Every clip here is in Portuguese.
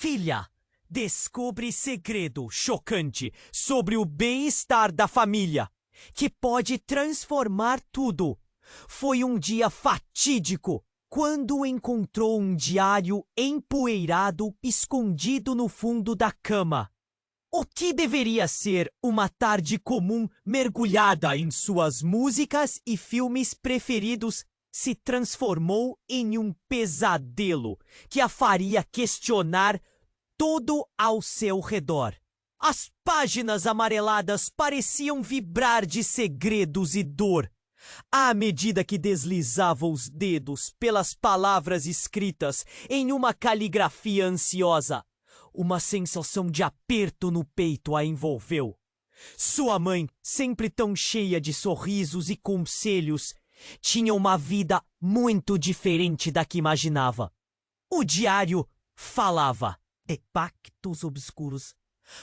Filha, descobre segredo chocante sobre o bem-estar da família, que pode transformar tudo. Foi um dia fatídico quando encontrou um diário empoeirado escondido no fundo da cama. O que deveria ser uma tarde comum mergulhada em suas músicas e filmes preferidos se transformou em um pesadelo que a faria questionar tudo ao seu redor. As páginas amareladas pareciam vibrar de segredos e dor. À medida que deslizava os dedos pelas palavras escritas em uma caligrafia ansiosa, uma sensação de aperto no peito a envolveu. Sua mãe, sempre tão cheia de sorrisos e conselhos, tinha uma vida muito diferente da que imaginava. O diário falava de pactos obscuros,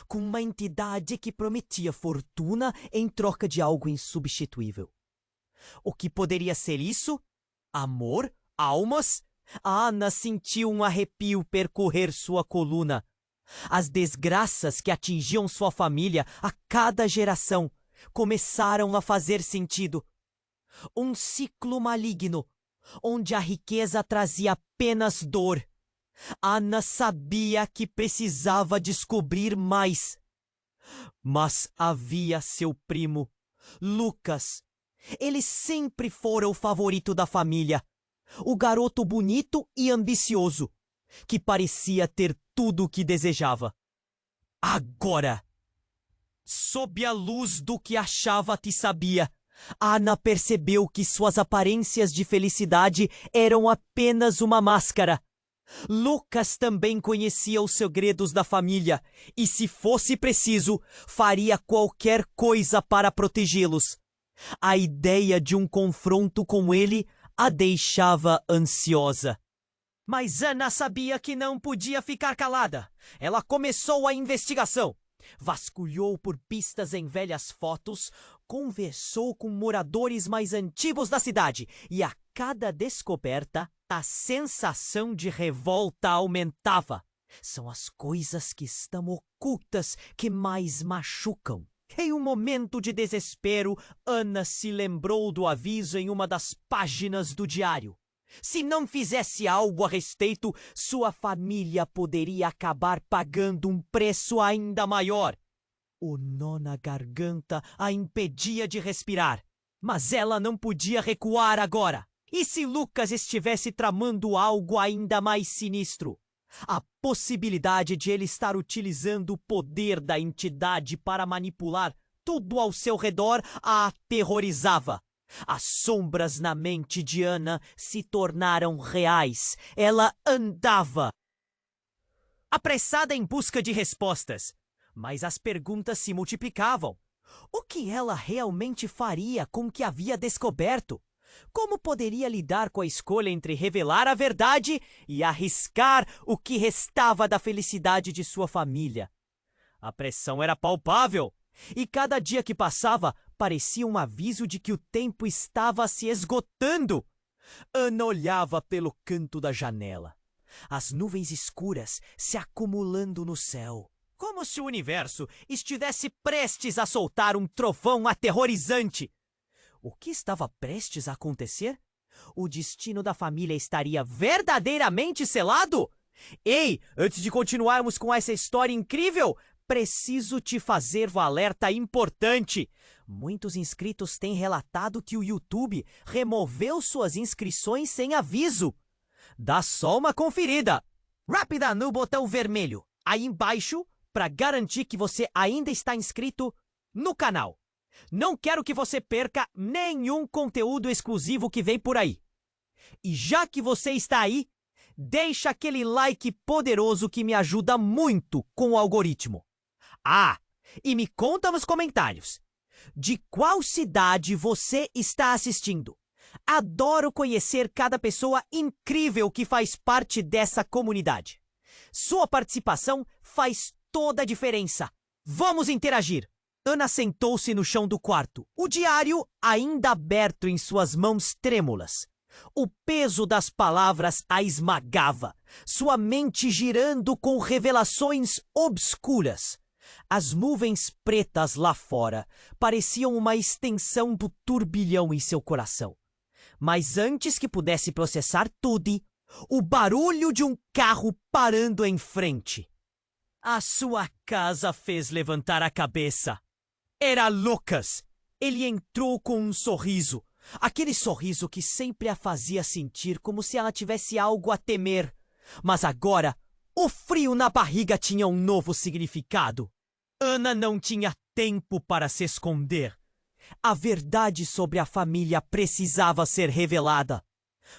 com uma entidade que prometia fortuna em troca de algo insubstituível. O que poderia ser isso? Amor? Almas? Ana sentiu um arrepio percorrer sua coluna. As desgraças que atingiam sua família a cada geração começaram a fazer sentido. Um ciclo maligno, onde a riqueza trazia apenas dor. Ana sabia que precisava descobrir mais. Mas havia seu primo, Lucas. Ele sempre fora o favorito da família. O garoto bonito e ambicioso, que parecia ter tudo o que desejava. Agora, sob a luz do que achava que sabia, Ana percebeu que suas aparências de felicidade eram apenas uma máscara. Lucas também conhecia os segredos da família e, se fosse preciso, faria qualquer coisa para protegê-los. A ideia de um confronto com ele a deixava ansiosa. Mas Ana sabia que não podia ficar calada. Ela começou a investigação. Vasculhou por pistas em velhas fotos, conversou com moradores mais antigos da cidade e a cada descoberta, a sensação de revolta aumentava. São as coisas que estão ocultas que mais machucam. Em um momento de desespero, Ana se lembrou do aviso em uma das páginas do diário. Se não fizesse algo a respeito, sua família poderia acabar pagando um preço ainda maior. O nó na garganta a impedia de respirar, mas ela não podia recuar agora. E se Lucas estivesse tramando algo ainda mais sinistro? A possibilidade de ele estar utilizando o poder da entidade para manipular tudo ao seu redor a aterrorizava. As sombras na mente de Ana se tornaram reais. Ela andava apressada em busca de respostas, mas as perguntas se multiplicavam. O que ela realmente faria com o que havia descoberto? Como poderia lidar com a escolha entre revelar a verdade e arriscar o que restava da felicidade de sua família? A pressão era palpável, e cada dia que passava parecia um aviso de que o tempo estava se esgotando. Ana olhava pelo canto da janela. As nuvens escuras se acumulando no céu, como se o universo estivesse prestes a soltar um trovão aterrorizante. O que estava prestes a acontecer? O destino da família estaria verdadeiramente selado? Ei, antes de continuarmos com essa história incrível, preciso te fazer um alerta importante. Muitos inscritos têm relatado que o YouTube removeu suas inscrições sem aviso. Dá só uma conferida rápida no botão vermelho aí embaixo para garantir que você ainda está inscrito no canal. Não quero que você perca nenhum conteúdo exclusivo que vem por aí. E já que você está aí, deixa aquele like poderoso que me ajuda muito com o algoritmo. Ah, e me conta nos comentários, de qual cidade você está assistindo? Adoro conhecer cada pessoa incrível que faz parte dessa comunidade. Sua participação faz toda a diferença. Vamos interagir! Ana sentou-se no chão do quarto, o diário ainda aberto em suas mãos trêmulas. O peso das palavras a esmagava, sua mente girando com revelações obscuras. As nuvens pretas lá fora pareciam uma extensão do turbilhão em seu coração. Mas antes que pudesse processar tudo, o barulho de um carro parando em frente. A sua casa fez levantar a cabeça. Era Lucas. Ele entrou com um sorriso. Aquele sorriso que sempre a fazia sentir como se ela tivesse algo a temer. Mas agora, o frio na barriga tinha um novo significado. Ana não tinha tempo para se esconder. A verdade sobre a família precisava ser revelada.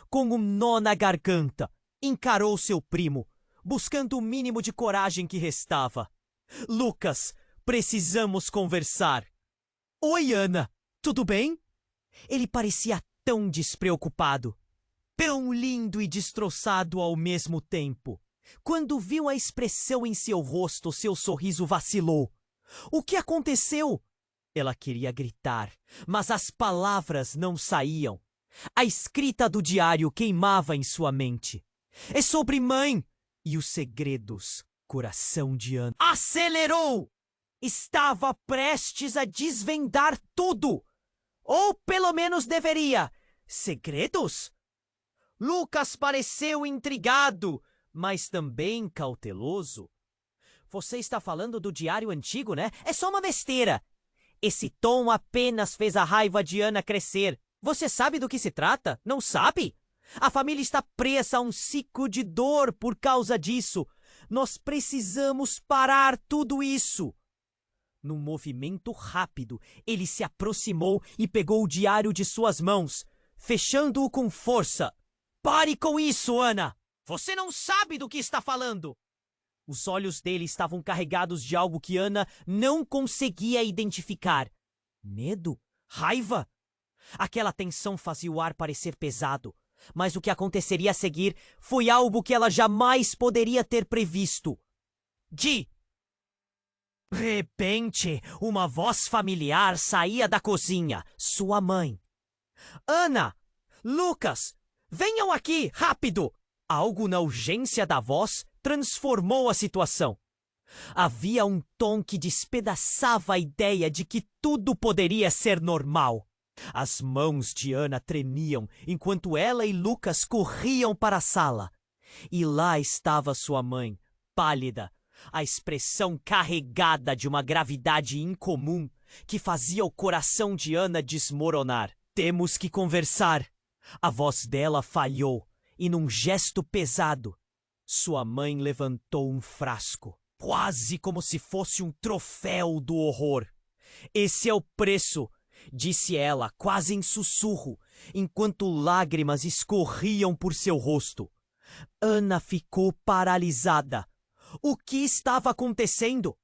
Com um nó na garganta, encarou seu primo, buscando o mínimo de coragem que restava. Lucas, precisamos conversar. Oi, Ana, tudo bem? Ele parecia tão despreocupado, tão lindo e destroçado ao mesmo tempo. Quando viu a expressão em seu rosto, seu sorriso vacilou. O que aconteceu? Ela queria gritar, mas as palavras não saíam. A escrita do diário queimava em sua mente. É sobre mãe e os segredos. Coração de Ana acelerou! Estava prestes a desvendar tudo. Ou pelo menos deveria. Segredos? Lucas pareceu intrigado, mas também cauteloso. Você está falando do diário antigo, né? É só uma besteira. Esse tom apenas fez a raiva de Ana crescer. Você sabe do que se trata? Não sabe? A família está presa a um ciclo de dor por causa disso. Nós precisamos parar tudo isso. Num movimento rápido, ele se aproximou e pegou o diário de suas mãos, fechando-o com força. Pare com isso, Ana! Você não sabe do que está falando! Os olhos dele estavam carregados de algo que Ana não conseguia identificar. Medo? Raiva? Aquela tensão fazia o ar parecer pesado, mas o que aconteceria a seguir foi algo que ela jamais poderia ter previsto. De repente, uma voz familiar saía da cozinha. Sua mãe. Ana! Lucas! Venham aqui, rápido! Algo na urgência da voz transformou a situação. Havia um tom que despedaçava a ideia de que tudo poderia ser normal. As mãos de Ana tremiam enquanto ela e Lucas corriam para a sala. E lá estava sua mãe, pálida, a expressão carregada de uma gravidade incomum que fazia o coração de Ana desmoronar. Temos que conversar. A voz dela falhou e, num gesto pesado, sua mãe levantou um frasco, quase como se fosse um troféu do horror. Esse é o preço, disse ela, quase em sussurro, enquanto lágrimas escorriam por seu rosto. Ana ficou paralisada. O que estava acontecendo?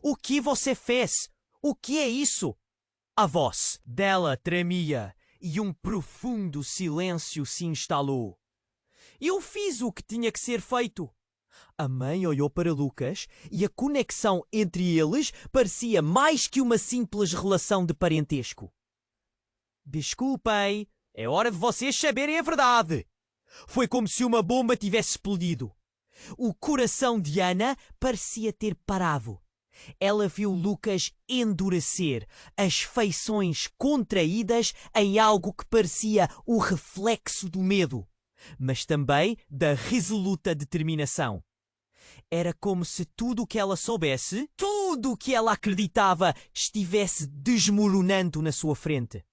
O que você fez? O que é isso? A voz dela tremia e um profundo silêncio se instalou. Eu fiz o que tinha que ser feito. A mãe olhou para Lucas e a conexão entre eles parecia mais que uma simples relação de parentesco. Desculpem, é hora de vocês saberem a verdade. Foi como se uma bomba tivesse explodido. O coração de Ana parecia ter parado. Ela viu Lucas endurecer, as feições contraídas em algo que parecia o reflexo do medo, mas também da resoluta determinação. Era como se tudo o que ela soubesse, tudo o que ela acreditava, estivesse desmoronando na sua frente.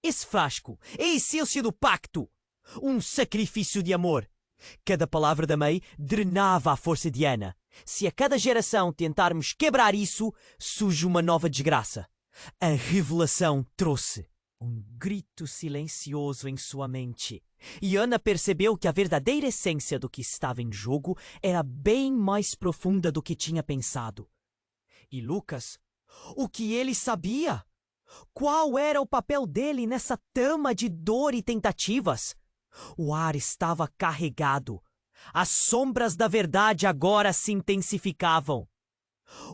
Esse frasco é a essência do pacto. Um sacrifício de amor. Cada palavra da mãe drenava a força de Ana. Se a cada geração tentarmos quebrar isso, surge uma nova desgraça. A revelação trouxe um grito silencioso em sua mente. E Ana percebeu que a verdadeira essência do que estava em jogo era bem mais profunda do que tinha pensado. E Lucas? O que ele sabia? Qual era o papel dele nessa trama de dor e tentativas? O ar estava carregado. As sombras da verdade agora se intensificavam.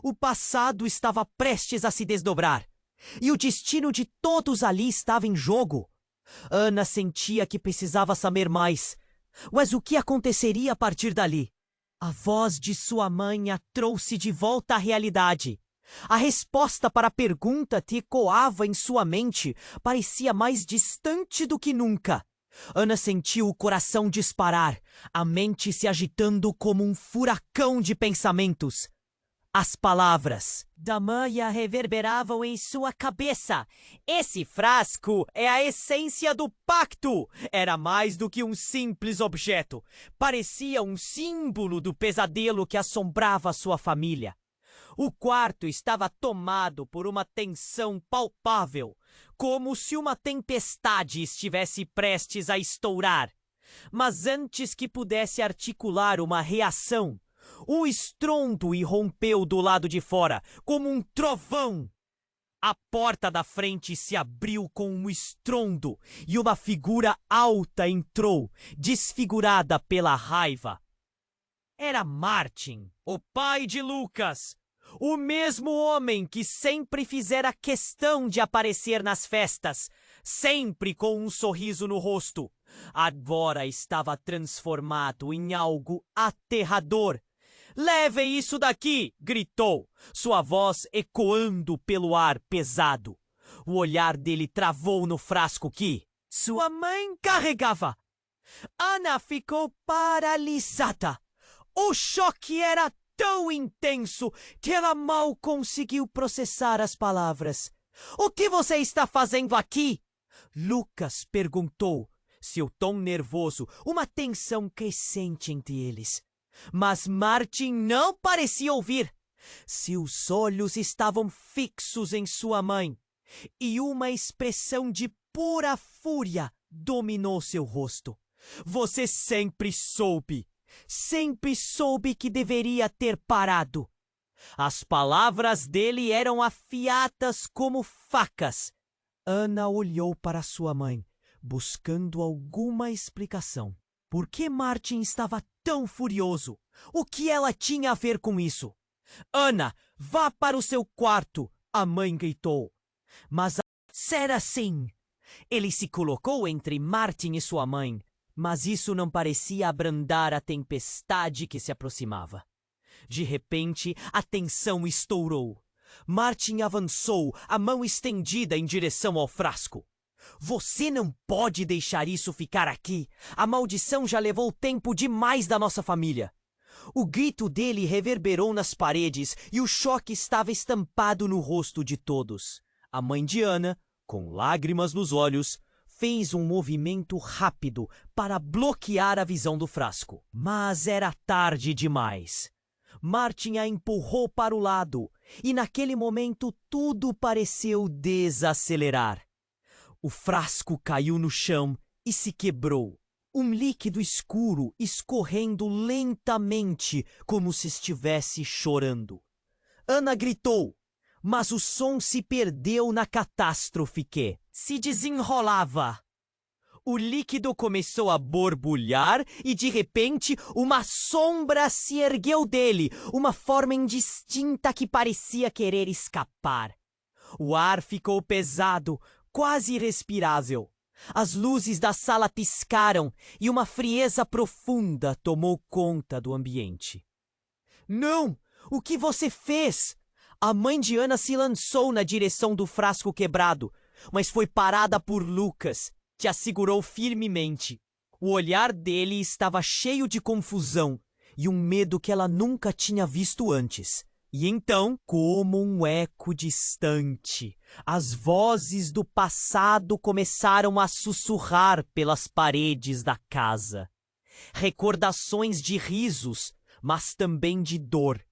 O passado estava prestes a se desdobrar. E o destino de todos ali estava em jogo. Ana sentia que precisava saber mais. Mas o que aconteceria a partir dali? A voz de sua mãe a trouxe de volta à realidade. A resposta para a pergunta que ecoava em sua mente parecia mais distante do que nunca. Ana sentiu o coração disparar, a mente se agitando como um furacão de pensamentos. As palavras da mãe reverberavam em sua cabeça. Esse frasco é a essência do pacto. Era mais do que um simples objeto. Parecia um símbolo do pesadelo que assombrava sua família. O quarto estava tomado por uma tensão palpável, como se uma tempestade estivesse prestes a estourar. Mas antes que pudesse articular uma reação, um estrondo irrompeu do lado de fora, como um trovão. A porta da frente se abriu com um estrondo e uma figura alta entrou, desfigurada pela raiva. Era Martin, o pai de Lucas, o mesmo homem que sempre fizera questão de aparecer nas festas, sempre com um sorriso no rosto. Agora estava transformado em algo aterrador. "Leve isso daqui!" gritou, sua voz ecoando pelo ar pesado. O olhar dele travou no frasco que sua mãe carregava. Ana ficou paralisada. O choque era tão intenso que ela mal conseguiu processar as palavras. "O que você está fazendo aqui?" Lucas perguntou, seu tom nervoso, uma tensão crescente entre eles. Mas Martin não parecia ouvir. Seus olhos estavam fixos em sua mãe, e uma expressão de pura fúria dominou seu rosto. "Você sempre soube que deveria ter parado." As palavras dele eram afiadas como facas. Ana olhou para sua mãe, buscando alguma explicação. Por que Martin estava tão furioso? O que ela tinha a ver com isso? "Ana, vá para o seu quarto!" a mãe gritou. Mas era assim. Ele se colocou entre Martin e sua mãe, mas isso não parecia abrandar a tempestade que se aproximava. De repente, a tensão estourou. Martin avançou, a mão estendida em direção ao frasco. "Você não pode deixar isso ficar aqui. A maldição já levou tempo demais da nossa família." O grito dele reverberou nas paredes e o choque estava estampado no rosto de todos. A mãe de Ana, com lágrimas nos olhos, fez um movimento rápido para bloquear a visão do frasco. Mas era tarde demais. Martin a empurrou para o lado e naquele momento tudo pareceu desacelerar. O frasco caiu no chão e se quebrou. Um líquido escuro escorrendo lentamente, como se estivesse chorando. Ana gritou, mas o som se perdeu na catástrofe que se desenrolava. O líquido começou a borbulhar e, de repente, uma sombra se ergueu dele, uma forma indistinta que parecia querer escapar. O ar ficou pesado, quase irrespirável. As luzes da sala piscaram e uma frieza profunda tomou conta do ambiente. "Não! O que você fez?" A mãe de Ana se lançou na direção do frasco quebrado, mas foi parada por Lucas, que a segurou firmemente. O olhar dele estava cheio de confusão e um medo que ela nunca tinha visto antes. E então, como um eco distante, as vozes do passado começaram a sussurrar pelas paredes da casa. Recordações de risos, mas também de dor.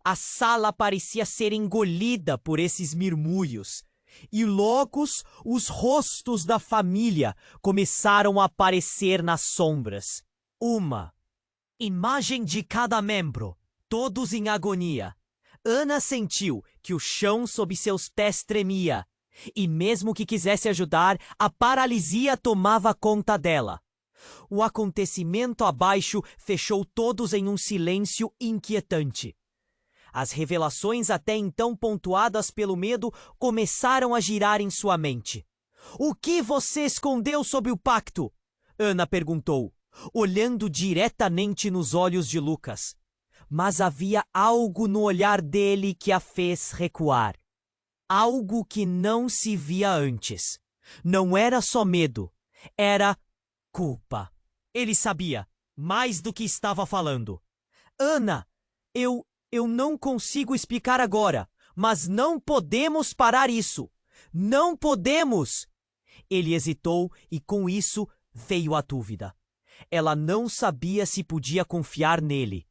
A sala parecia ser engolida por esses murmúrios. E logo os rostos da família começaram a aparecer nas sombras. Uma imagem de cada membro, todos em agonia. Ana sentiu que o chão sob seus pés tremia, e mesmo que quisesse ajudar, a paralisia tomava conta dela. O acontecimento abaixo fechou todos em um silêncio inquietante. As revelações até então pontuadas pelo medo começaram a girar em sua mente. "O que você escondeu sob o pacto?" Ana perguntou. olhando diretamente nos olhos de Lucas. Mas havia algo no olhar dele que a fez recuar. Algo que não se via antes. Não era só medo, era culpa. Ele sabia mais do que estava falando. Ana, eu não consigo explicar agora, mas não podemos parar isso. Não podemos! Ele hesitou e com isso veio a dúvida. Ela não sabia se podia confiar nele.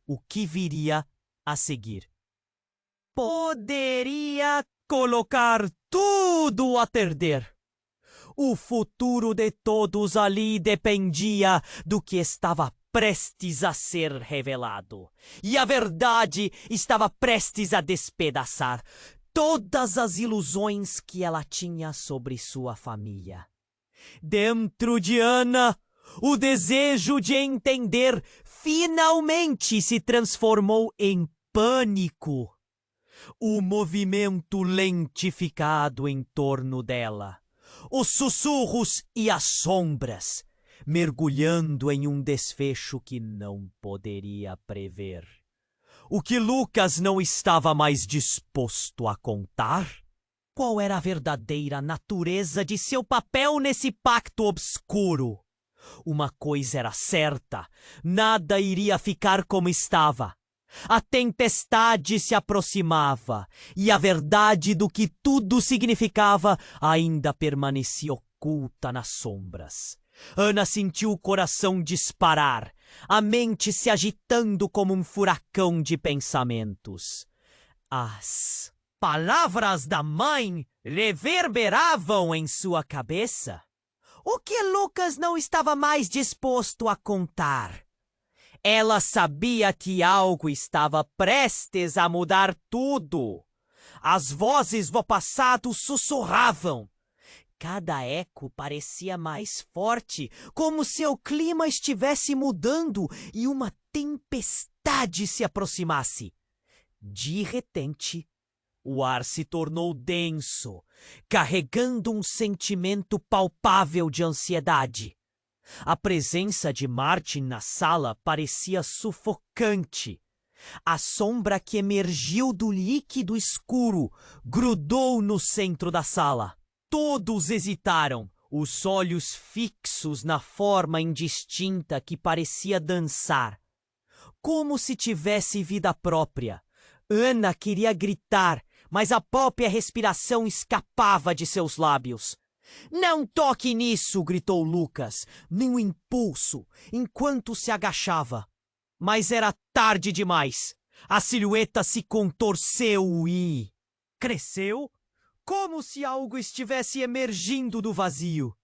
O que viria a seguir? Poderia colocar tudo a perder. O futuro de todos ali dependia do que estava prestes a ser revelado. E a verdade estava prestes a despedaçar todas as ilusões que ela tinha sobre sua família. Dentro de Ana, o desejo de entender finalmente se transformou em pânico. O movimento lentificado em torno dela, os sussurros e as sombras, mergulhando em um desfecho que não poderia prever. O que Lucas não estava mais disposto a contar? Qual era a verdadeira natureza de seu papel nesse pacto obscuro? Uma coisa era certa, nada iria ficar como estava. A tempestade se aproximava e a verdade do que tudo significava ainda permanecia oculta nas sombras. Ana sentiu o coração disparar, a mente se agitando como um furacão de pensamentos. As palavras da mãe reverberavam em sua cabeça. O que Lucas não estava mais disposto a contar? Ela sabia que algo estava prestes a mudar tudo. As vozes do passado sussurravam. Cada eco parecia mais forte, como se o clima estivesse mudando e uma tempestade se aproximasse. De repente, o ar se tornou denso, carregando um sentimento palpável de ansiedade. A presença de Martin na sala parecia sufocante. A sombra que emergiu do líquido escuro grudou no centro da sala. Todos hesitaram, os olhos fixos na forma indistinta que parecia dançar. Como se tivesse vida própria. Ana queria gritar, mas a própria respiração escapava de seus lábios. Não toque nisso, gritou Lucas, num impulso, enquanto se agachava. Mas era tarde demais. A silhueta se contorceu e cresceu, como se algo estivesse emergindo do vazio.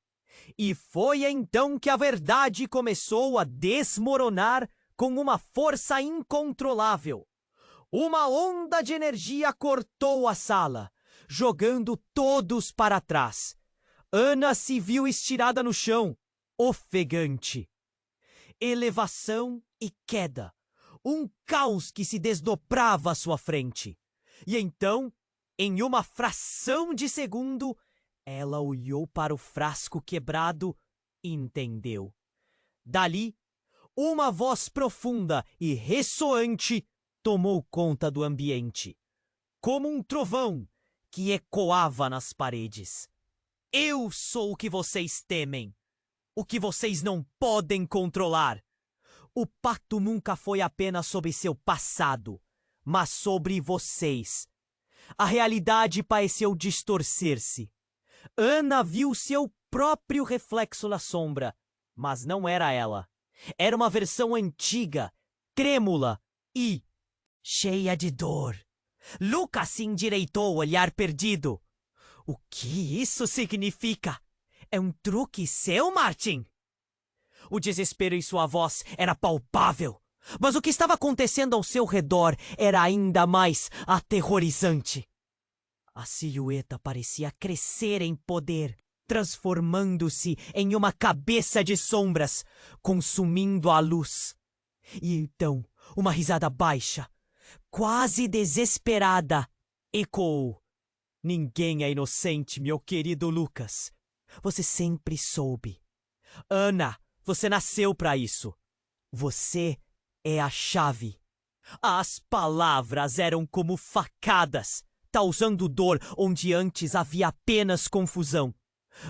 E foi então que a verdade começou a desmoronar com uma força incontrolável. Uma onda de energia cortou a sala, jogando todos para trás. Ana se viu estirada no chão, ofegante. Elevação e queda. Um caos que se desdobrava à sua frente. E então, em uma fração de segundo, ela olhou para o frasco quebrado e entendeu. Dali, uma voz profunda e ressoante tomou conta do ambiente, como um trovão que ecoava nas paredes. Eu sou o que vocês temem, o que vocês não podem controlar. O pacto nunca foi apenas sobre seu passado, mas sobre vocês. A realidade pareceu distorcer-se. Ana viu seu próprio reflexo na sombra, mas não era ela. Era uma versão antiga, trêmula e cheia de dor. Lucas se endireitou, olhar perdido. O que isso significa? É um truque seu, Martin? O desespero em sua voz era palpável, mas o que estava acontecendo ao seu redor era ainda mais aterrorizante. A silhueta parecia crescer em poder, transformando-se em uma cabeça de sombras, consumindo a luz. E então, uma risada baixa, quase desesperada, ecoou. Ninguém é inocente, meu querido Lucas. Você sempre soube. Ana, Você nasceu para isso. Você é a chave. As palavras eram como facadas, causando dor onde antes havia apenas confusão.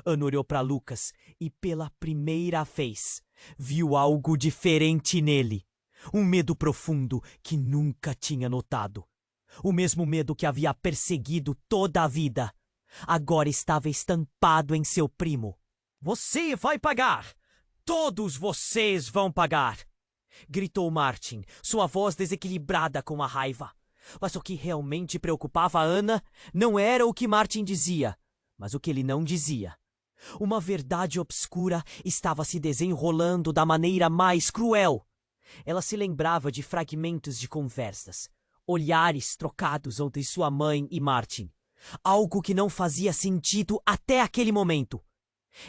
Ana olhou para Lucas e, pela primeira vez, viu algo diferente nele. Um medo profundo que nunca tinha notado. O mesmo medo que havia perseguido toda a vida. Agora estava estampado em seu primo. Você vai pagar! Todos vocês vão pagar! Gritou Martin, sua voz desequilibrada com a raiva. Mas o que realmente preocupava Ana não era o que Martin dizia, mas o que ele não dizia. Uma verdade obscura estava se desenrolando da maneira mais cruel. Ela se lembrava de fragmentos de conversas, olhares trocados entre sua mãe e Martin. Algo que não fazia sentido até aquele momento.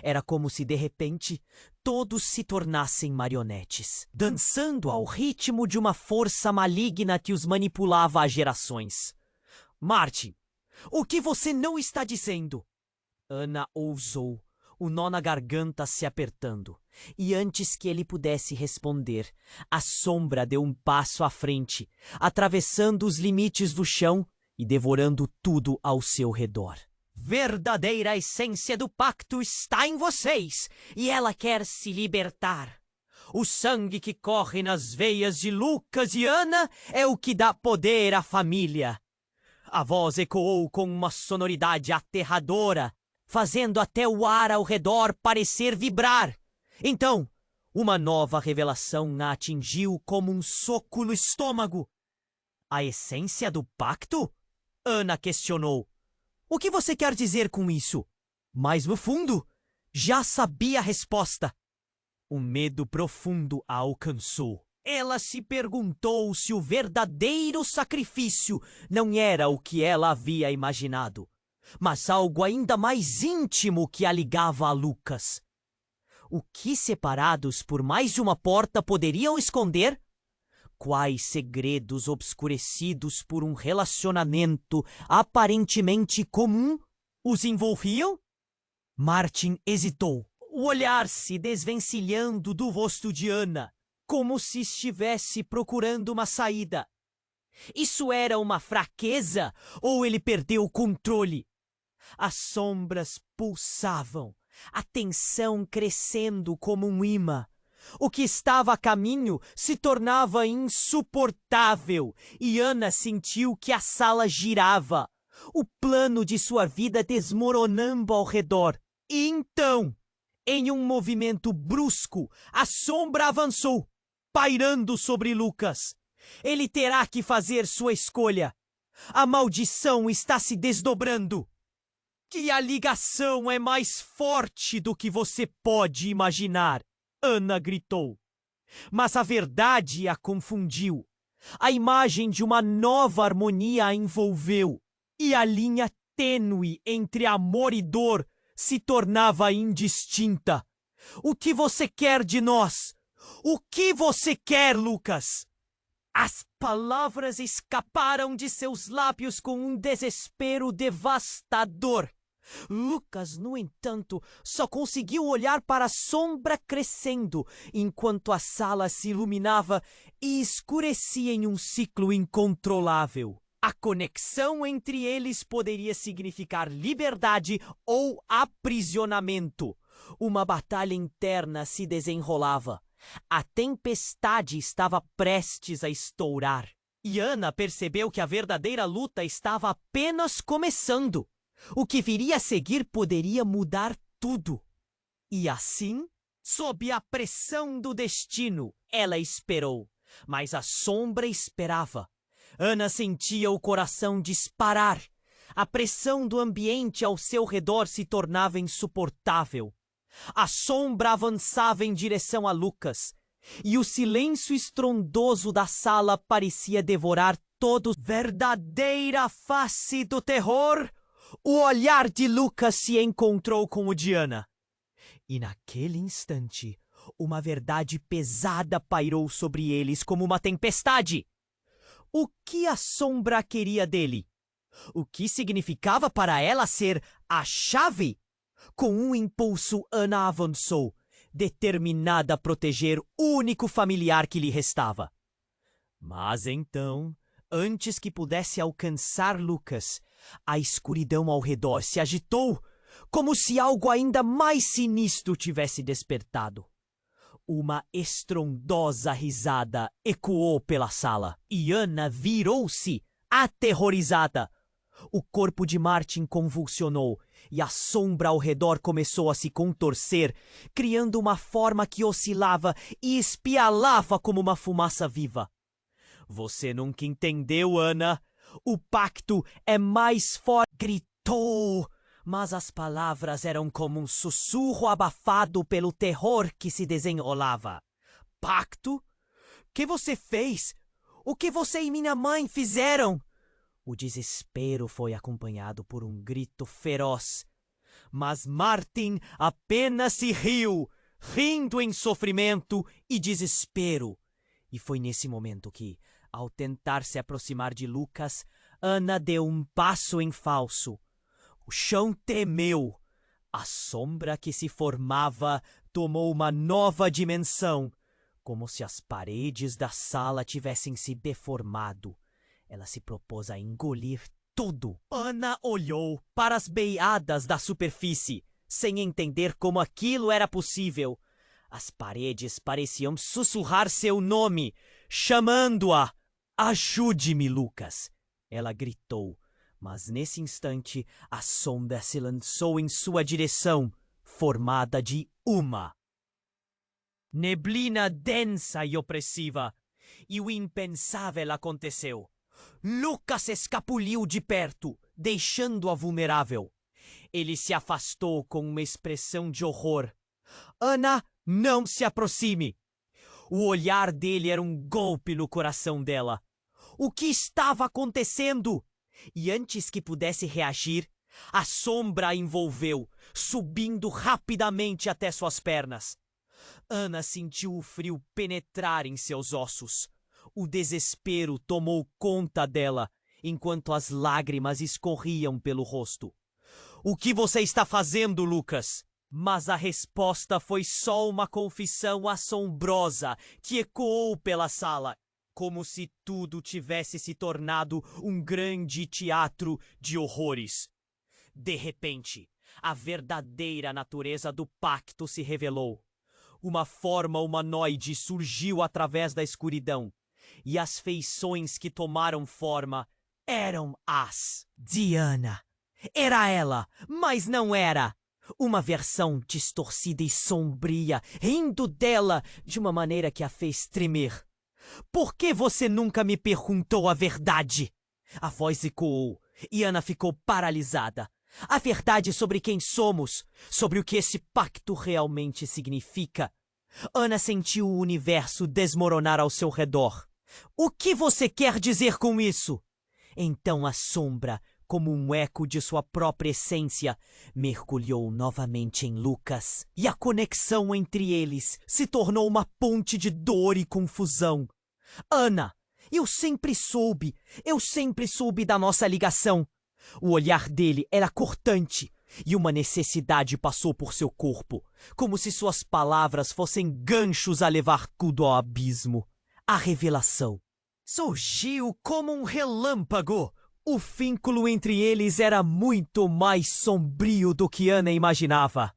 Era como se, de repente, todos se tornassem marionetes, dançando ao ritmo de uma força maligna que os manipulava há gerações. Martin, o que você não está dizendo? Ana ousou, o nó na garganta se apertando. E antes que ele pudesse responder, a sombra deu um passo à frente, atravessando os limites do chão e devorando tudo ao seu redor. Verdadeira essência do pacto está em vocês, e ela quer se libertar. O sangue que corre nas veias de Lucas e Ana é o que dá poder à família. A voz ecoou com uma sonoridade aterradora, fazendo até o ar ao redor parecer vibrar. Então, uma nova revelação a atingiu como um soco no estômago. A essência do pacto? Ana questionou. O que você quer dizer com isso? Mas no fundo, já sabia a resposta. Um medo profundo a alcançou. Ela se perguntou se o verdadeiro sacrifício não era o que ela havia imaginado, mas algo ainda mais íntimo que a ligava a Lucas. O que separados por mais de uma porta poderiam esconder? Quais segredos obscurecidos por um relacionamento aparentemente comum os envolviam? Martin hesitou, o olhar se desvencilhando do rosto de Ana, como se estivesse procurando uma saída. Isso era uma fraqueza ou ele perdeu o controle? As sombras pulsavam, a tensão crescendo como um imã. O que estava a caminho se tornava insuportável e Ana sentiu que a sala girava, o plano de sua vida desmoronando ao redor. E então, em um movimento brusco, a sombra avançou, pairando sobre Lucas. Ele terá que fazer sua escolha. A maldição está se desdobrando. Que a ligação é mais forte do que você pode imaginar. Ana gritou. Mas a verdade a confundiu. A imagem de uma nova harmonia a envolveu, e a linha tênue entre amor e dor se tornava indistinta. O que você quer de nós? O que você quer, Lucas? As palavras escaparam de seus lábios com um desespero devastador. Lucas, no entanto, só conseguiu olhar para a sombra crescendo, enquanto a sala se iluminava e escurecia em um ciclo incontrolável. A conexão entre eles poderia significar liberdade ou aprisionamento. Uma batalha interna se desenrolava. A tempestade estava prestes a estourar. E Ana percebeu que a verdadeira luta estava apenas começando. O que viria a seguir poderia mudar tudo. E assim, sob a pressão do destino, ela esperou. Mas a sombra esperava. Ana sentia o coração disparar. A pressão do ambiente ao seu redor se tornava insuportável. A sombra avançava em direção a Lucas. E o silêncio estrondoso da sala parecia devorar todo. Verdadeira face do terror! O olhar de Lucas se encontrou com o de Ana. E naquele instante, uma verdade pesada pairou sobre eles como uma tempestade. O que a sombra queria dele? O que significava para ela ser a chave? Com um impulso, Ana avançou, determinada a proteger o único familiar que lhe restava. Mas então, antes que pudesse alcançar Lucas, a escuridão ao redor se agitou, como se algo ainda mais sinistro tivesse despertado. Uma estrondosa risada ecoou pela sala e Ana virou-se, aterrorizada. O corpo de Martin convulsionou e a sombra ao redor começou a se contorcer, criando uma forma que oscilava e espialava como uma fumaça viva. Você nunca entendeu, Ana? O pacto é mais forte! Gritou! Mas as palavras eram como um sussurro abafado pelo terror que se desenrolava. Pacto? Que você fez? O que você e minha mãe fizeram? O desespero foi acompanhado por um grito feroz. Mas Martin apenas se riu, rindo em sofrimento e desespero. E foi nesse momento que, ao tentar se aproximar de Lucas, Ana deu um passo em falso. O chão tremeu. A sombra que se formava tomou uma nova dimensão, como se as paredes da sala tivessem se deformado. Ela se propôs a engolir tudo. Ana olhou para as beiradas da superfície, sem entender como aquilo era possível. As paredes pareciam sussurrar seu nome, chamando-a. Ajude-me, Lucas! Ela gritou. Mas nesse instante, a sombra se lançou em sua direção, formada de uma neblina densa e opressiva. E o impensável aconteceu. Lucas escapuliu de perto, deixando-a vulnerável. Ele se afastou com uma expressão de horror. Ana, não se aproxime! O olhar dele era um golpe no coração dela. O que estava acontecendo? E antes que pudesse reagir, a sombra a envolveu, subindo rapidamente até suas pernas. Ana sentiu o frio penetrar em seus ossos. O desespero tomou conta dela, enquanto as lágrimas escorriam pelo rosto. O que você está fazendo, Lucas? Mas a resposta foi só uma confissão assombrosa que ecoou pela sala, como se tudo tivesse se tornado um grande teatro de horrores. De repente, a verdadeira natureza do pacto se revelou. Uma forma humanoide surgiu através da escuridão, e as feições que tomaram forma eram as de Ana. Era ela, mas não era. Uma versão distorcida e sombria, rindo dela de uma maneira que a fez tremer. Por que você nunca me perguntou a verdade? A voz ecoou e Ana ficou paralisada. A verdade sobre quem somos, sobre o que esse pacto realmente significa. Ana sentiu o universo desmoronar ao seu redor. O que você quer dizer com isso? Então a sombra, como um eco de sua própria essência, mergulhou novamente em Lucas. E a conexão entre eles se tornou uma ponte de dor e confusão. Ana, eu sempre soube da nossa ligação. O olhar dele era cortante e uma necessidade passou por seu corpo, como se suas palavras fossem ganchos a levar tudo ao abismo. A revelação surgiu como um relâmpago. O vínculo entre eles era muito mais sombrio do que Ana imaginava.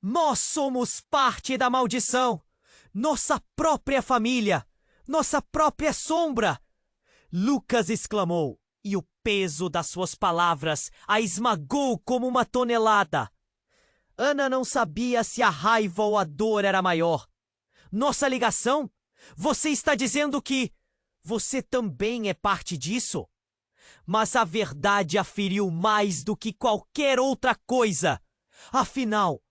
Nós somos parte da maldição, nossa própria família. Nossa própria sombra! Lucas exclamou, e o peso das suas palavras a esmagou como uma tonelada. Ana não sabia se a raiva ou a dor era maior. Nossa ligação? Você está dizendo que você também é parte disso? Mas a verdade a feriu mais do que qualquer outra coisa. Afinal,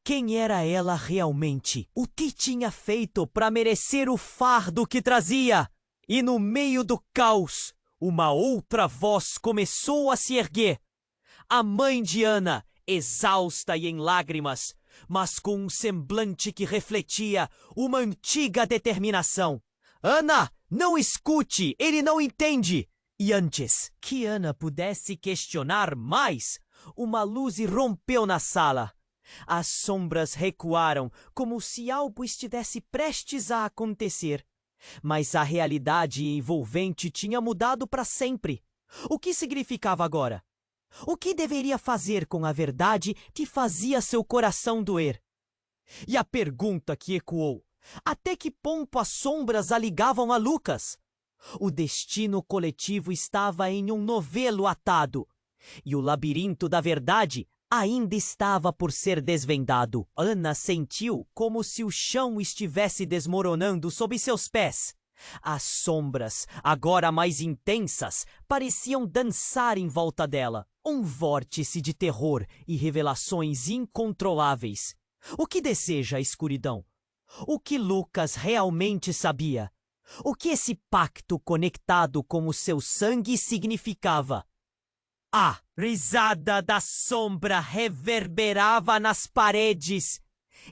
quem era ela realmente? O que tinha feito para merecer o fardo que trazia? E no meio do caos, uma outra voz começou a se erguer. A mãe de Ana, exausta e em lágrimas, mas com um semblante que refletia uma antiga determinação. Ana, não escute, ele não entende! E antes que Ana pudesse questionar mais, uma luz irrompeu na sala. As sombras recuaram como se algo estivesse prestes a acontecer. Mas a realidade envolvente tinha mudado para sempre. O que significava agora? O que deveria fazer com a verdade que fazia seu coração doer? E a pergunta que ecoou: até que ponto as sombras a ligavam a Lucas? O destino coletivo estava em um novelo atado, e o labirinto da verdade ainda estava por ser desvendado. Ana sentiu como se o chão estivesse desmoronando sob seus pés. As sombras, agora mais intensas, pareciam dançar em volta dela. Um vórtice de terror e revelações incontroláveis. O que deseja a escuridão? O que Lucas realmente sabia? O que esse pacto conectado com o seu sangue significava? A risada da sombra reverberava nas paredes,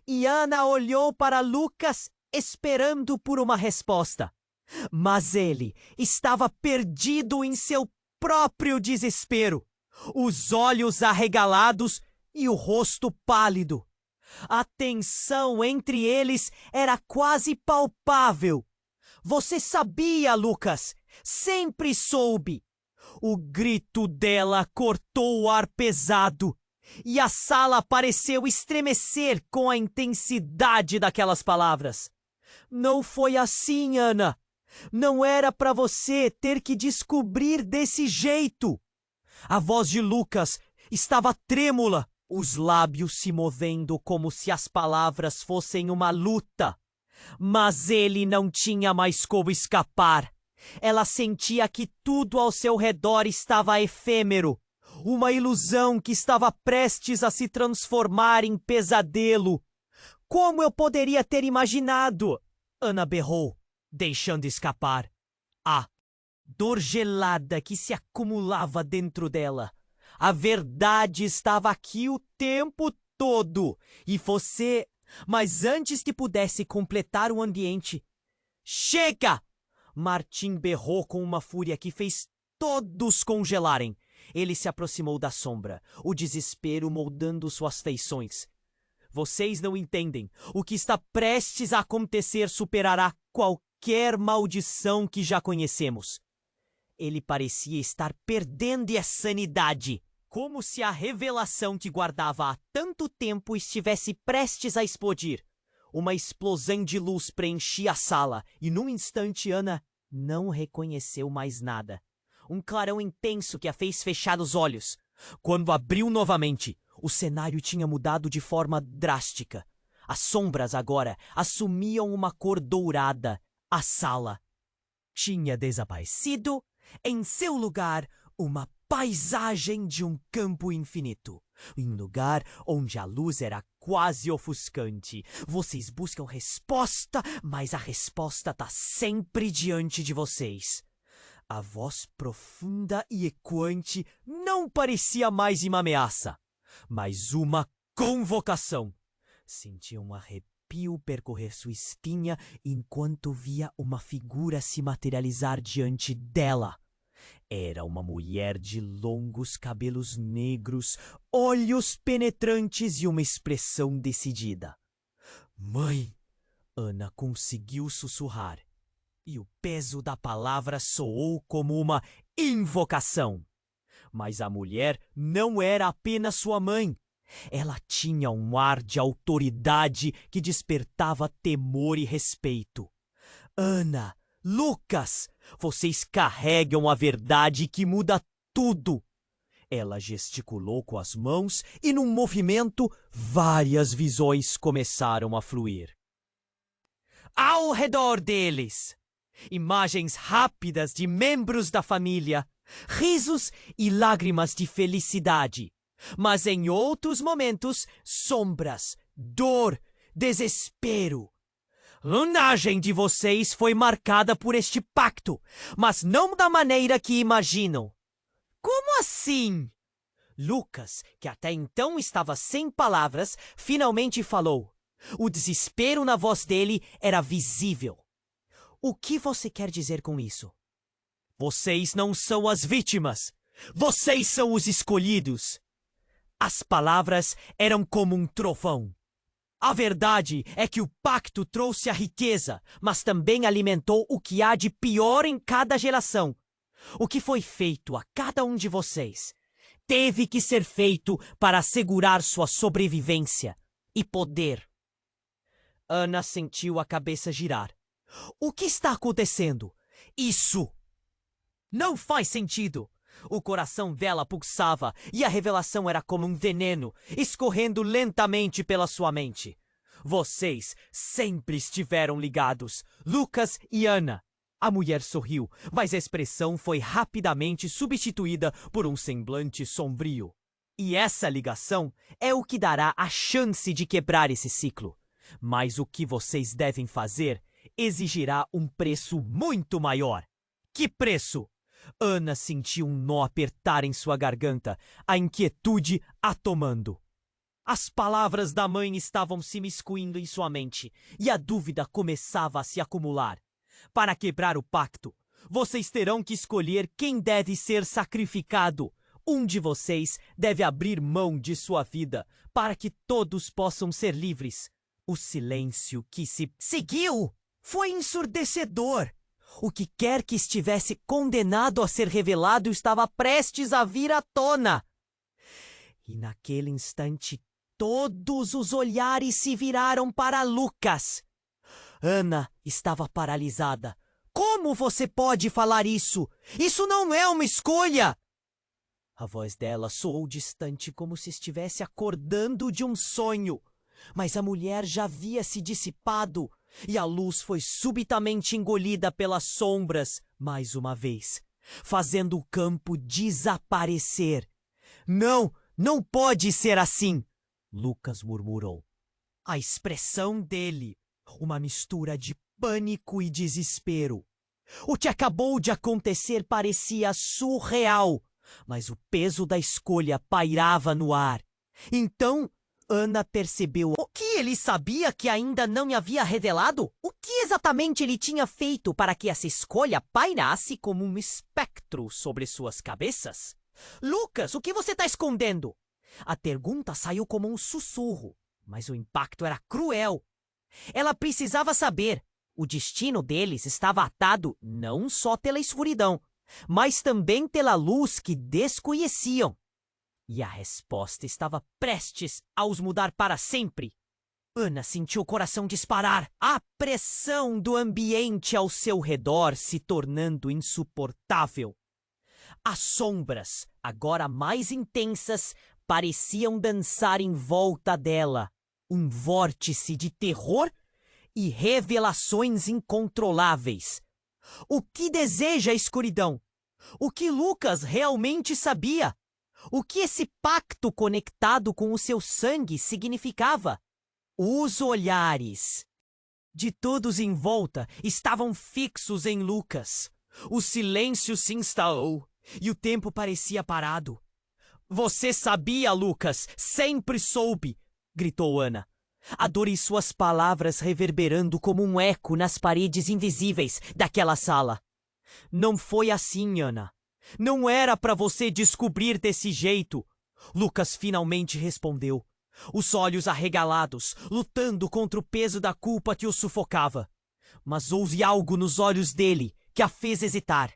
e Ana olhou para Lucas esperando por uma resposta. Mas ele estava perdido em seu próprio desespero, os olhos arregalados e o rosto pálido. A tensão entre eles era quase palpável. Você sabia, Lucas, sempre soube. O grito dela cortou o ar pesado, e a sala pareceu estremecer com a intensidade daquelas palavras. Não foi assim, Ana. Não era para você ter que descobrir desse jeito. A voz de Lucas estava trêmula, os lábios se movendo como se as palavras fossem uma luta. Mas ele não tinha mais como escapar. Ela sentia que tudo ao seu redor estava efêmero, uma ilusão que estava prestes a se transformar em pesadelo. Como eu poderia ter imaginado? Ana berrou, deixando escapar. A dor gelada que se acumulava dentro dela. A verdade estava aqui o tempo todo, e você... Mas antes que pudesse completar o ambiente... Chega! Martim berrou com uma fúria que fez todos congelarem. Ele se aproximou da sombra, o desespero moldando suas feições. Vocês não entendem. O que está prestes a acontecer superará qualquer maldição que já conhecemos. Ele parecia estar perdendo a sanidade, como se a revelação que guardava há tanto tempo estivesse prestes a explodir. Uma explosão de luz preenchia a sala, e num instante Ana não reconheceu mais nada. Um clarão intenso que a fez fechar os olhos. Quando abriu novamente, o cenário tinha mudado de forma drástica. As sombras agora assumiam uma cor dourada. A sala tinha desaparecido. Em seu lugar, uma paisagem de um campo infinito. Em um lugar onde a luz era quase ofuscante. Vocês buscam resposta, mas a resposta está sempre diante de vocês. A voz profunda e ecoante não parecia mais uma ameaça, mas uma convocação. Sentia um arrepio percorrer sua espinha enquanto via uma figura se materializar diante dela. Era uma mulher de longos cabelos negros, olhos penetrantes e uma expressão decidida. Mãe! Ana conseguiu sussurrar, e o peso da palavra soou como uma invocação. Mas a mulher não era apenas sua mãe. Ela tinha um ar de autoridade que despertava temor e respeito. Ana, Lucas, vocês carregam a verdade que muda tudo. Ela gesticulou com as mãos e, num movimento, várias visões começaram a fluir. Ao redor deles, imagens rápidas de membros da família, risos e lágrimas de felicidade. Mas em outros momentos, sombras, dor, desespero. A linhagem de vocês foi marcada por este pacto, mas não da maneira que imaginam. Como assim? Lucas, que até então estava sem palavras, finalmente falou. O desespero na voz dele era visível. O que você quer dizer com isso? Vocês não são as vítimas. Vocês são os escolhidos. As palavras eram como um trovão. A verdade é que o pacto trouxe a riqueza, mas também alimentou o que há de pior em cada geração. O que foi feito a cada um de vocês teve que ser feito para assegurar sua sobrevivência e poder. Ana sentiu a cabeça girar. O que está acontecendo? Isso não faz sentido. O coração dela pulsava e a revelação era como um veneno, escorrendo lentamente pela sua mente. Vocês sempre estiveram ligados, Lucas e Ana. A mulher sorriu, mas a expressão foi rapidamente substituída por um semblante sombrio. E essa ligação é o que dará a chance de quebrar esse ciclo. Mas o que vocês devem fazer exigirá um preço muito maior. Que preço? Ana sentiu um nó apertar em sua garganta, a inquietude a tomando. As palavras da mãe estavam se miscuindo em sua mente, e a dúvida começava a se acumular. Para quebrar o pacto, vocês terão que escolher quem deve ser sacrificado. Um de vocês deve abrir mão de sua vida, para que todos possam ser livres. O silêncio que se seguiu foi ensurdecedor. O que quer que estivesse condenado a ser revelado estava prestes a vir à tona. E naquele instante, todos os olhares se viraram para Lucas. Ana estava paralisada. Como você pode falar isso? Isso não é uma escolha! A voz dela soou distante, como se estivesse acordando de um sonho. Mas a mulher já havia se dissipado. E a luz foi subitamente engolida pelas sombras, mais uma vez, fazendo o campo desaparecer. Não, não pode ser assim, Lucas murmurou. A expressão dele, uma mistura de pânico e desespero. O que acabou de acontecer parecia surreal, mas o peso da escolha pairava no ar. Então, Ana percebeu o que ele sabia que ainda não me havia revelado. O que exatamente ele tinha feito para que essa escolha pairasse como um espectro sobre suas cabeças? Lucas, o que você está escondendo? A pergunta saiu como um sussurro, mas o impacto era cruel. Ela precisava saber. O destino deles estava atado não só pela escuridão, mas também pela luz que desconheciam. E a resposta estava prestes a os mudar para sempre. Ana sentiu o coração disparar, a pressão do ambiente ao seu redor se tornando insuportável. As sombras, agora mais intensas, pareciam dançar em volta dela, um vórtice de terror e revelações incontroláveis. O que deseja a escuridão? O que Lucas realmente sabia? O que esse pacto conectado com o seu sangue significava? Os olhares de todos em volta estavam fixos em Lucas. O silêncio se instalou e o tempo parecia parado. Você sabia, Lucas, sempre soube, gritou Ana. A dor em suas palavras reverberando como um eco nas paredes invisíveis daquela sala. Não foi assim, Ana. Não era para você descobrir desse jeito. Lucas finalmente respondeu, os olhos arregalados, lutando contra o peso da culpa que o sufocava. Mas houve algo nos olhos dele que a fez hesitar.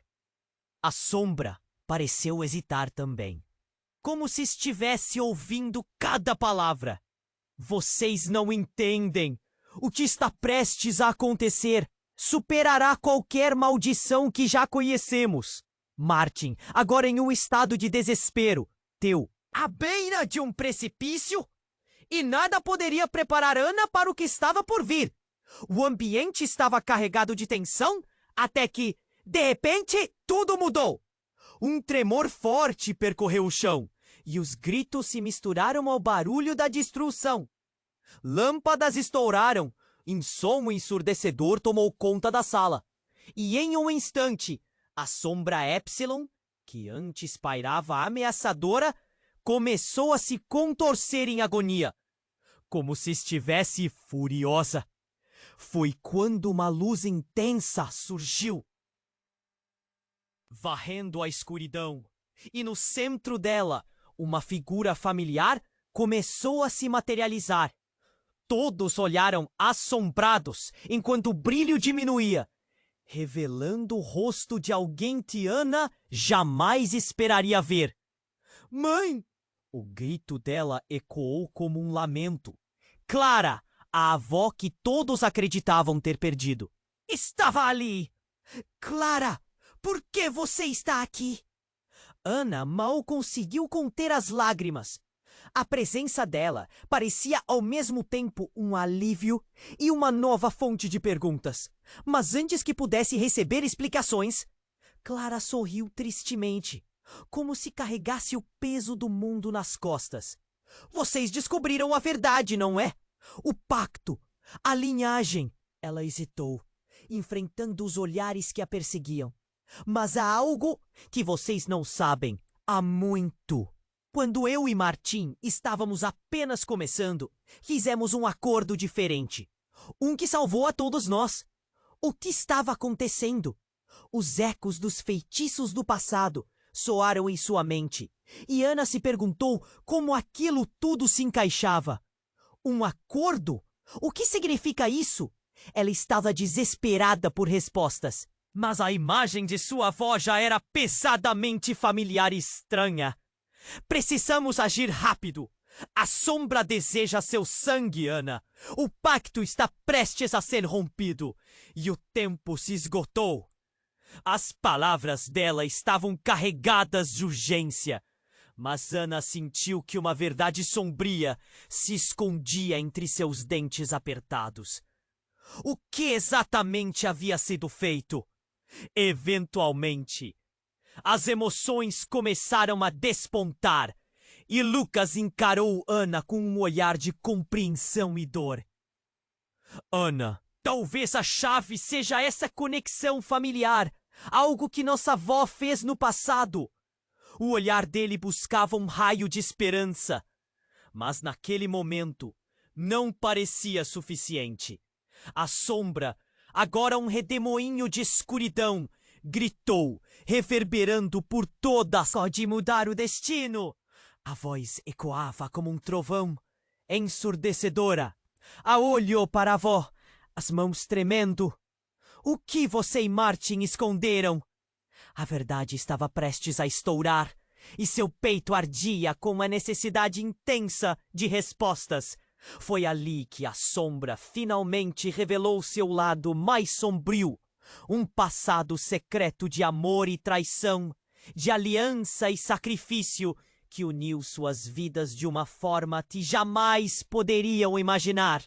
A sombra pareceu hesitar também, como se estivesse ouvindo cada palavra. Vocês não entendem. O que está prestes a acontecer superará qualquer maldição que já conhecemos. Martin, agora em um estado de desespero, teu, à beira de um precipício? E nada poderia preparar Ana para o que estava por vir. O ambiente estava carregado de tensão, até que, de repente, tudo mudou. Um tremor forte percorreu o chão, e os gritos se misturaram ao barulho da destruição. Lâmpadas estouraram, e som ensurdecedor tomou conta da sala. E em um instante, a sombra Epsilon, que antes pairava ameaçadora, começou a se contorcer em agonia, como se estivesse furiosa. Foi quando uma luz intensa surgiu, varrendo a escuridão, e no centro dela, Uma figura familiar começou a se materializar. Todos olharam assombrados enquanto o brilho diminuía, revelando o rosto de alguém que Ana jamais esperaria ver. Mãe! O grito dela ecoou como um lamento. Clara, a avó que todos acreditavam ter perdido, estava ali. Clara, por que você está aqui? Ana mal conseguiu conter as lágrimas. A presença dela parecia ao mesmo tempo um alívio e uma nova fonte de perguntas. Mas antes que pudesse receber explicações, Clara sorriu tristemente, como se carregasse o peso do mundo nas costas. Vocês descobriram a verdade, não é? O pacto, a linhagem. Ela hesitou, enfrentando os olhares que a perseguiam. Mas há algo que vocês não sabem há muito. Quando eu e Martim estávamos apenas começando, fizemos um acordo diferente. Um que salvou a todos nós. O que estava acontecendo? Os ecos dos feitiços do passado soaram em sua mente, e Ana se perguntou como aquilo tudo se encaixava. Um acordo? O que significa isso? Ela estava desesperada por respostas. Mas a imagem de sua avó já era pesadamente familiar e estranha. Precisamos agir rápido. A sombra deseja seu sangue, Ana. O pacto está prestes a ser rompido e o tempo se esgotou. As palavras dela estavam carregadas de urgência, mas Ana sentiu que uma verdade sombria se escondia entre seus dentes apertados. O que exatamente havia sido feito? Eventualmente, as emoções começaram a despontar e Lucas encarou Ana com um olhar de compreensão e dor. Ana, talvez a chave seja essa conexão familiar, algo que nossa avó fez no passado. O olhar dele buscava um raio de esperança, mas naquele momento não parecia suficiente. A sombra, agora um redemoinho de escuridão, gritou, reverberando por toda. Pode mudar o destino. A voz ecoava como um trovão, ensurdecedora. A olhou para a avó, as mãos tremendo. O que você e Martin esconderam? A verdade estava prestes a estourar, e seu peito ardia com uma necessidade intensa de respostas. Foi ali que a sombra finalmente revelou seu lado mais sombrio, um passado secreto de amor e traição, de aliança e sacrifício que uniu suas vidas de uma forma que jamais poderiam imaginar.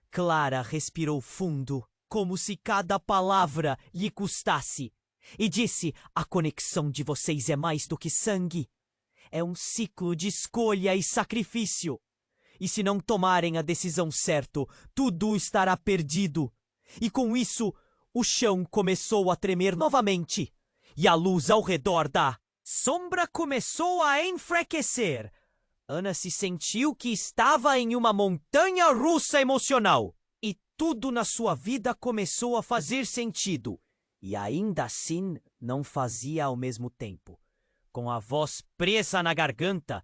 Clara respirou fundo, como se cada palavra lhe custasse, e disse: a conexão de vocês é mais do que sangue. É um ciclo de escolha e sacrifício. E se não tomarem a decisão certa, tudo estará perdido. E com isso, o chão começou a tremer novamente, e a luz ao redor da sombra começou a enfraquecer. Ana se sentiu que estava em uma montanha russa emocional, e tudo na sua vida começou a fazer sentido, e ainda assim não fazia ao mesmo tempo. Com a voz presa na garganta,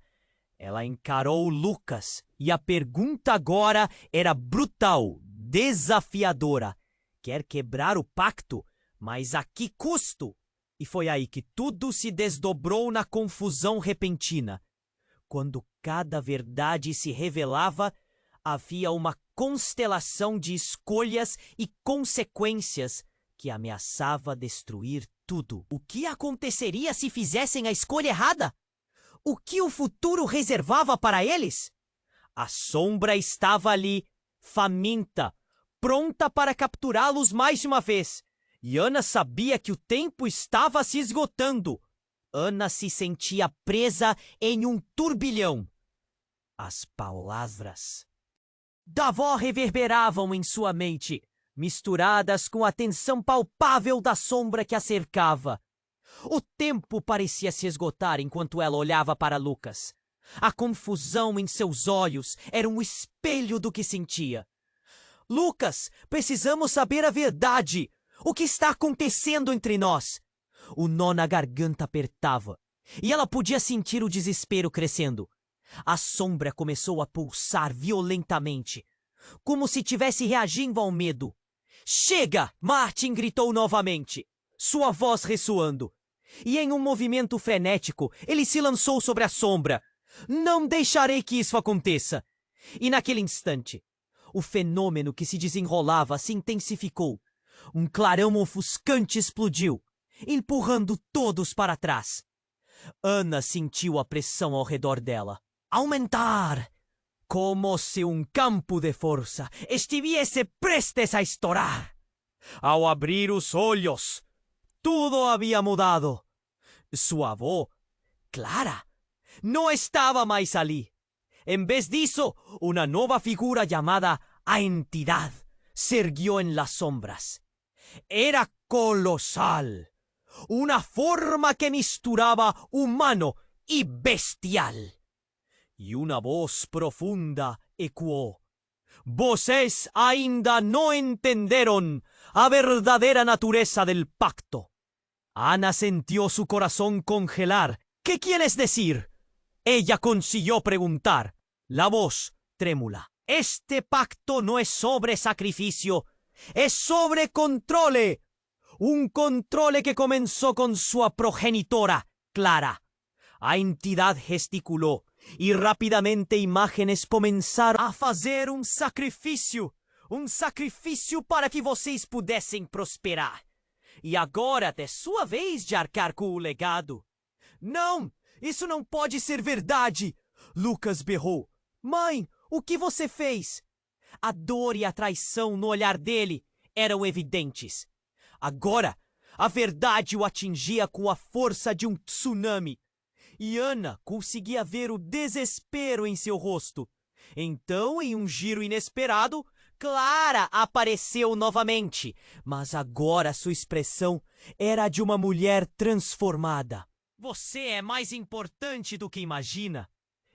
ela encarou Lucas, e a pergunta agora era brutal, desafiadora. Quer quebrar o pacto, mas a que custo? E foi aí que tudo se desdobrou na confusão repentina. Quando cada verdade se revelava, havia uma constelação de escolhas e consequências que ameaçava destruir tudo. O que aconteceria se fizessem a escolha errada? O que o futuro reservava para eles? A sombra estava ali, faminta, pronta para capturá-los mais de uma vez. E Ana sabia que o tempo estava se esgotando. Ana se sentia presa em um turbilhão. As palavras da avó reverberavam em sua mente, misturadas com a tensão palpável da sombra que a cercava. O tempo parecia se esgotar enquanto ela olhava para Lucas. A confusão em seus olhos era um espelho do que sentia. Lucas, precisamos saber a verdade. O que está acontecendo entre nós? O nó na garganta apertava, E ela podia sentir o desespero crescendo. A sombra começou a pulsar violentamente, como se tivesse reagindo ao medo. Chega! Martin gritou novamente, sua voz ressoando. E em um movimento frenético, ele se lançou sobre a sombra. Não deixarei que isso aconteça! E naquele instante, o fenômeno que se desenrolava se intensificou. Um clarão ofuscante explodiu, empurrando todos para trás. Ana sentiu a pressão ao redor dela aumentar, como se um campo de força estivesse prestes a estourar. Ao abrir os olhos, tudo havia mudado. Sua avó, Clara, não estava mais ali. En vez disso, uma nova figura chamada a Entidad se erguiu en las sombras. Era colosal, uma forma que misturava humano e bestial. E uma voz profunda ecoou: "Vocês ainda não entenderam a verdadeira natureza del pacto." Ana sintió su corazón congelar. ¿Qué quieres decir? Ella consiguió preguntar, la voz trémula. Este pacto no es sobre sacrificio, es sobre controle. Un controle que comenzó con su progenitora, Clara. A entidad gesticuló y rápidamente imágenes comenzaram a fazer um sacrifício para que vocês pudessem prosperar. E agora é sua vez de arcar com o legado. Não, isso não pode ser verdade! Lucas berrou. Mãe, o que você fez? A dor e a traição no olhar dele eram evidentes. Agora, a verdade o atingia com a força de um tsunami. E Ana conseguia ver o desespero em seu rosto. Então, em um giro inesperado, Clara apareceu novamente, mas agora sua expressão era a de uma mulher transformada. Você é mais importante do que imagina.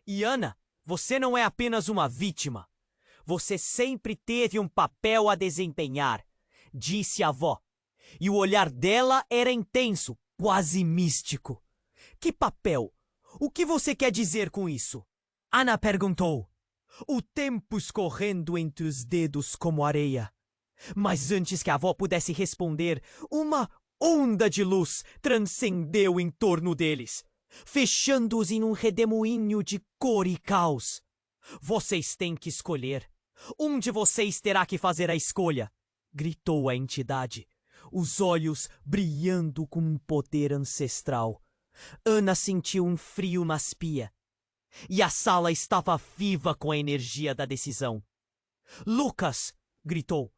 E Ana, você não é apenas uma vítima. Você sempre teve um papel a desempenhar, disse a avó. E o olhar dela era intenso, quase místico. Que papel? O que você quer dizer com isso? Ana perguntou, o tempo escorrendo entre os dedos como areia. Mas antes que a avó pudesse responder, uma onda de luz transcendeu em torno deles, fechando-os em um redemoinho de cor e caos. Vocês têm que escolher. Um de vocês terá que fazer a escolha, gritou a entidade, os olhos brilhando com um poder ancestral. Ana sentiu um frio nas pia. E a sala estava viva com a energia da decisão. Lucas! Gritou.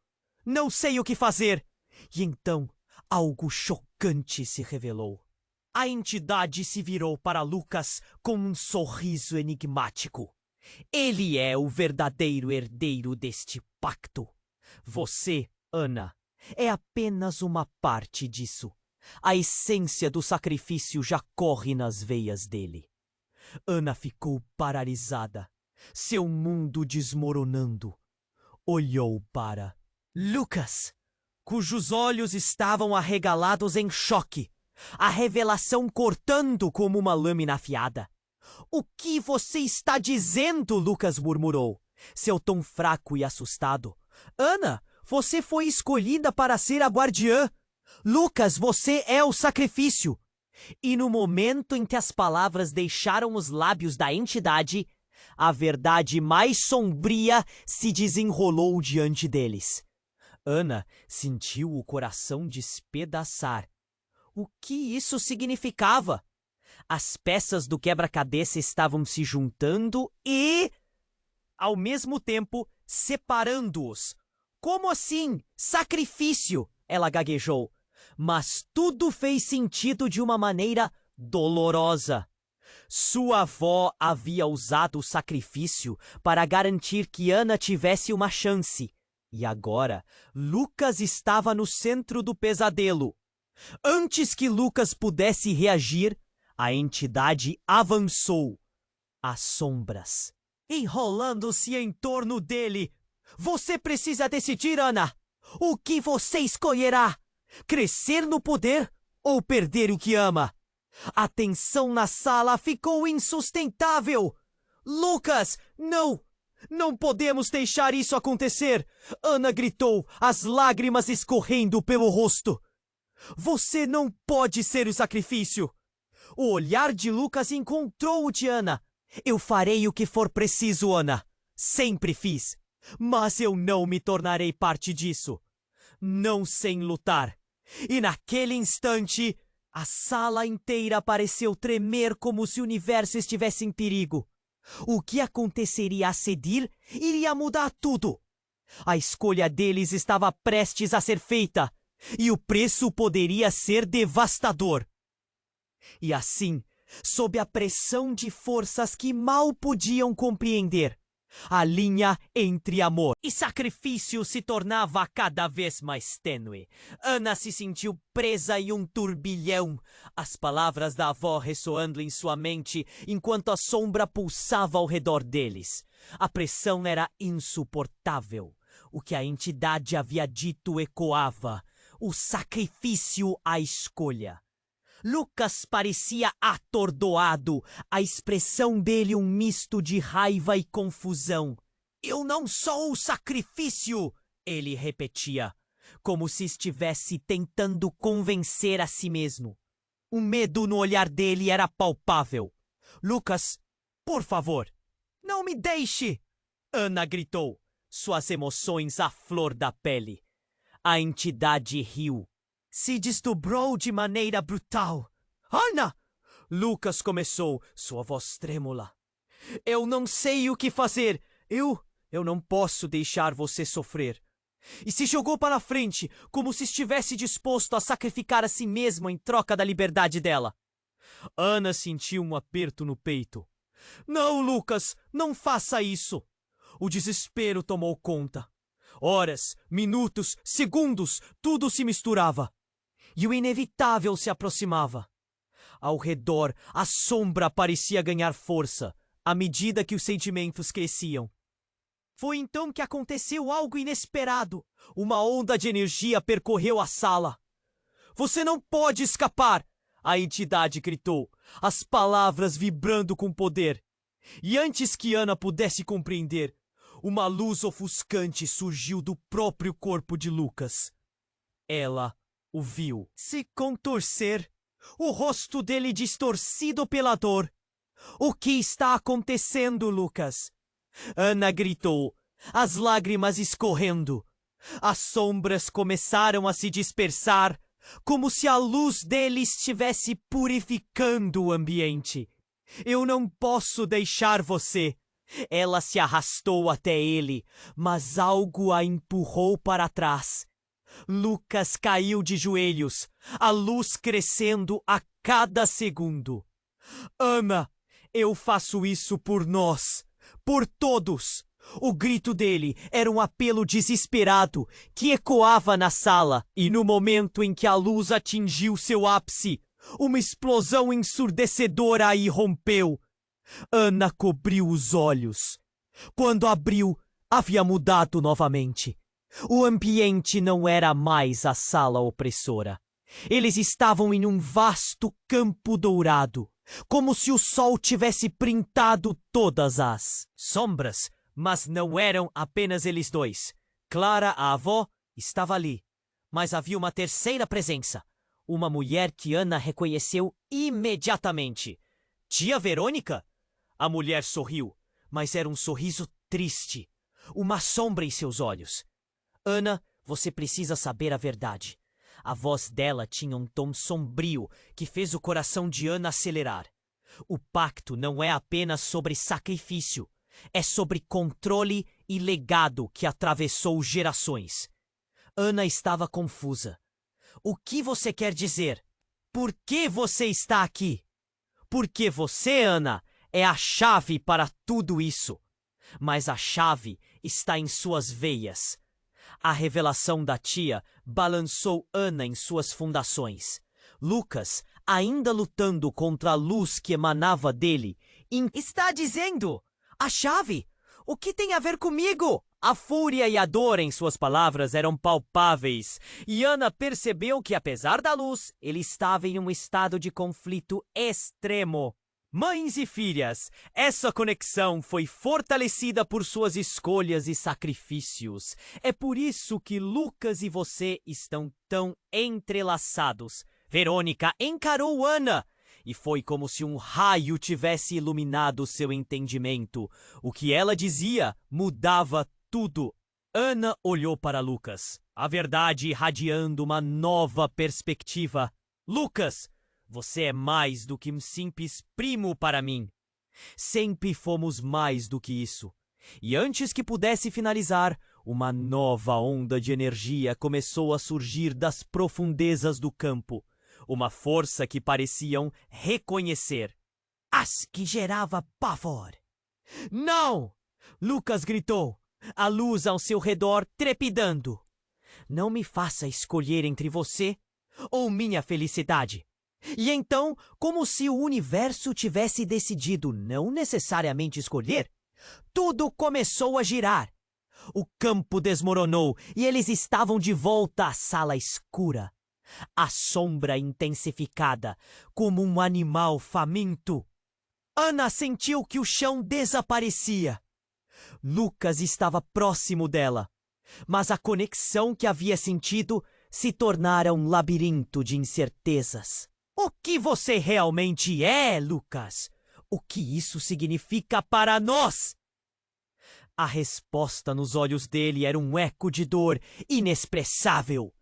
Não sei o que fazer! E então, algo chocante se revelou. A entidade se virou para Lucas com um sorriso enigmático. Ele é o verdadeiro herdeiro deste pacto. Você, Ana, é apenas uma parte disso. A essência do sacrifício já corre nas veias dele. Ana ficou paralisada, seu mundo desmoronando. Olhou para Lucas, cujos olhos estavam arregalados em choque, a revelação cortando como uma lâmina afiada. O que você está dizendo? Lucas murmurou, seu tom fraco e assustado. Ana, você foi escolhida para ser a guardiã. Lucas, você é o sacrifício. E no momento em que as palavras deixaram os lábios da entidade, a verdade mais sombria se desenrolou diante deles. Ana sentiu o coração despedaçar. O que isso significava? As peças do quebra-cabeça estavam se juntando e, ao mesmo tempo, separando-os. Como assim? Sacrifício! Ela gaguejou. Mas tudo fez sentido de uma maneira dolorosa. Sua avó havia usado o sacrifício para garantir que Ana tivesse uma chance. E agora, Lucas estava no centro do pesadelo. Antes que Lucas pudesse reagir, a entidade avançou. As sombras, enrolando-se em torno dele. Você precisa decidir, Ana. O que você escolherá? Crescer no poder ou perder o que ama? A tensão na sala ficou insustentável. Lucas, não! Não podemos deixar isso acontecer! Ana gritou, as lágrimas escorrendo pelo rosto. Você não pode ser o sacrifício! O olhar de Lucas encontrou o de Ana. Eu farei o que for preciso, Ana. Sempre fiz. Mas eu não me tornarei parte disso. Não sem lutar. E naquele instante, a sala inteira pareceu tremer como se o universo estivesse em perigo. O que aconteceria a seguir iria mudar tudo. A escolha deles estava prestes a ser feita, e o preço poderia ser devastador. E assim, sob a pressão de forças que mal podiam compreender, a linha entre amor e sacrifício se tornava cada vez mais tênue. Ana se sentiu presa em um turbilhão, as palavras da avó ressoando em sua mente enquanto a sombra pulsava ao redor deles. A pressão era insuportável. O que a entidade havia dito ecoava: o sacrifício à escolha. Lucas parecia atordoado, a expressão dele um misto de raiva e confusão. Eu não sou o sacrifício, ele repetia, como se estivesse tentando convencer a si mesmo. O medo no olhar dele era palpável. Lucas, por favor, não me deixe! Ana gritou, suas emoções à flor da pele. A entidade riu. Se desdobrou de maneira brutal. Ana! Lucas começou, sua voz trêmula. Eu não sei o que fazer. Eu não posso deixar você sofrer. E se jogou para a frente, como se estivesse disposto a sacrificar a si mesmo em troca da liberdade dela. Ana sentiu um aperto no peito. Não, Lucas, não faça isso. O desespero tomou conta. Horas, minutos, segundos, tudo se misturava. E o inevitável se aproximava. Ao redor, a sombra parecia ganhar força, à medida que os sentimentos cresciam. Foi então que aconteceu algo inesperado. Uma onda de energia percorreu a sala. Você não pode escapar! A entidade gritou, as palavras vibrando com poder. E antes que Ana pudesse compreender, uma luz ofuscante surgiu do próprio corpo de Lucas. Ela o viu se contorcer, o rosto dele distorcido pela dor. O que está acontecendo, Lucas? Ana gritou, as lágrimas escorrendo. As sombras começaram a se dispersar, como se a luz dele estivesse purificando o ambiente. Eu não posso deixar você. Ela se arrastou até ele, mas algo a empurrou para trás. Lucas caiu de joelhos, a luz crescendo a cada segundo. Ana, eu faço isso por nós, por todos. O grito dele era um apelo desesperado que ecoava na sala, e no momento em que a luz atingiu seu ápice, uma explosão ensurdecedora a irrompeu. Ana cobriu os olhos. Quando abriu, havia mudado novamente. O ambiente não era mais a sala opressora. Eles estavam em um vasto campo dourado, como se o sol tivesse printado todas as sombras, mas não eram apenas eles dois. Clara, a avó, estava ali, mas havia uma terceira presença, uma mulher que Ana reconheceu imediatamente. Tia Verônica? A mulher sorriu, mas era um sorriso triste, uma sombra em seus olhos. Ana, você precisa saber a verdade. A voz dela tinha um tom sombrio que fez o coração de Ana acelerar. O pacto não é apenas sobre sacrifício, é sobre controle e legado que atravessou gerações. Ana estava confusa. O que você quer dizer? Por que você está aqui? Porque você, Ana, é a chave para tudo isso. Mas a chave está em suas veias. A revelação da tia balançou Ana em suas fundações. Lucas, ainda lutando contra a luz que emanava dele, está dizendo: a chave? O que tem a ver comigo? A fúria e a dor em suas palavras eram palpáveis, e Ana percebeu que, apesar da luz, ele estava em um estado de conflito extremo. Mães e filhas, essa conexão foi fortalecida por suas escolhas e sacrifícios. É por isso que Lucas e você estão tão entrelaçados. Verônica encarou Ana, e foi como se um raio tivesse iluminado seu entendimento. O que ela dizia mudava tudo. Ana olhou para Lucas, a verdade irradiando uma nova perspectiva. Lucas, você é mais do que um simples primo para mim. Sempre fomos mais do que isso. E antes que pudesse finalizar, uma nova onda de energia começou a surgir das profundezas do campo. Uma força que pareciam reconhecer, mas que gerava pavor. Não! Lucas gritou, a luz ao seu redor trepidando. Não me faça escolher entre você ou minha felicidade. E então, como se o universo tivesse decidido não necessariamente escolher, tudo começou a girar. O campo desmoronou e eles estavam de volta à sala escura. A sombra intensificada, como um animal faminto. Ana sentiu que o chão desaparecia. Lucas estava próximo dela, mas a conexão que havia sentido se tornara um labirinto de incertezas. O que você realmente é, Lucas? O que isso significa para nós? A resposta nos olhos dele era um eco de dor inexpressável.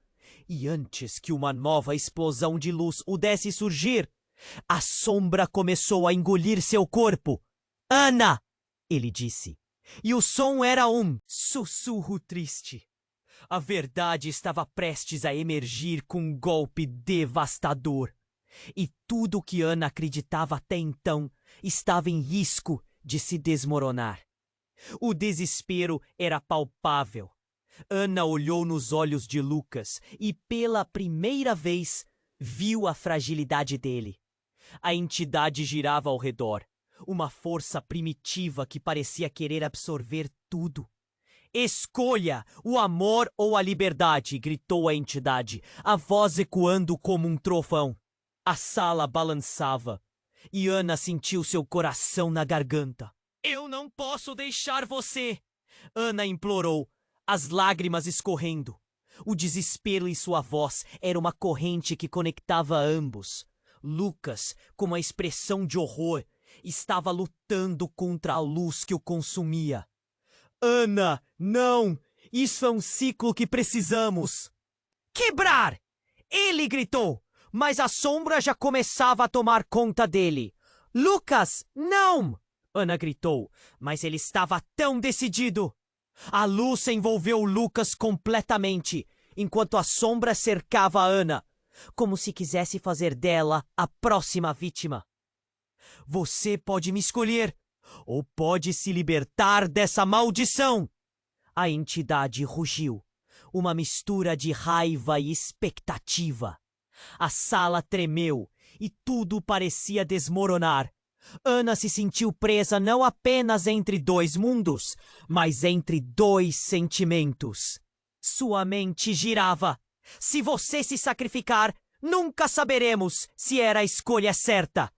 E antes que uma nova explosão de luz o desse surgir, a sombra começou a engolir seu corpo. Ana! Ele disse. E o som era um sussurro triste. A verdade estava prestes a emergir com um golpe devastador. E tudo o que Ana acreditava até então estava em risco de se desmoronar. O desespero era palpável. Ana olhou nos olhos de Lucas e, pela primeira vez, viu a fragilidade dele. A entidade girava ao redor, uma força primitiva que parecia querer absorver tudo. Escolha o amor ou a liberdade, gritou a entidade, a voz ecoando como um trovão. A sala balançava e Ana sentiu seu coração na garganta. Eu não posso deixar você! Ana implorou, as lágrimas escorrendo. O desespero em sua voz era uma corrente que conectava ambos. Lucas, com uma expressão de horror, estava lutando contra a luz que o consumia. Ana, não! Isso é um ciclo que precisamos! Quebrar! Ele gritou, mas a sombra já começava a tomar conta dele. Lucas, não! Ana gritou, mas ele estava tão decidido. A luz envolveu Lucas completamente, enquanto a sombra cercava Ana, como se quisesse fazer dela a próxima vítima. Você pode me escolher, ou pode se libertar dessa maldição! A entidade rugiu, uma mistura de raiva e expectativa. A sala tremeu e tudo parecia desmoronar. Ana se sentiu presa não apenas entre dois mundos, mas entre dois sentimentos. Sua mente girava. Se você se sacrificar, nunca saberemos se era a escolha certa.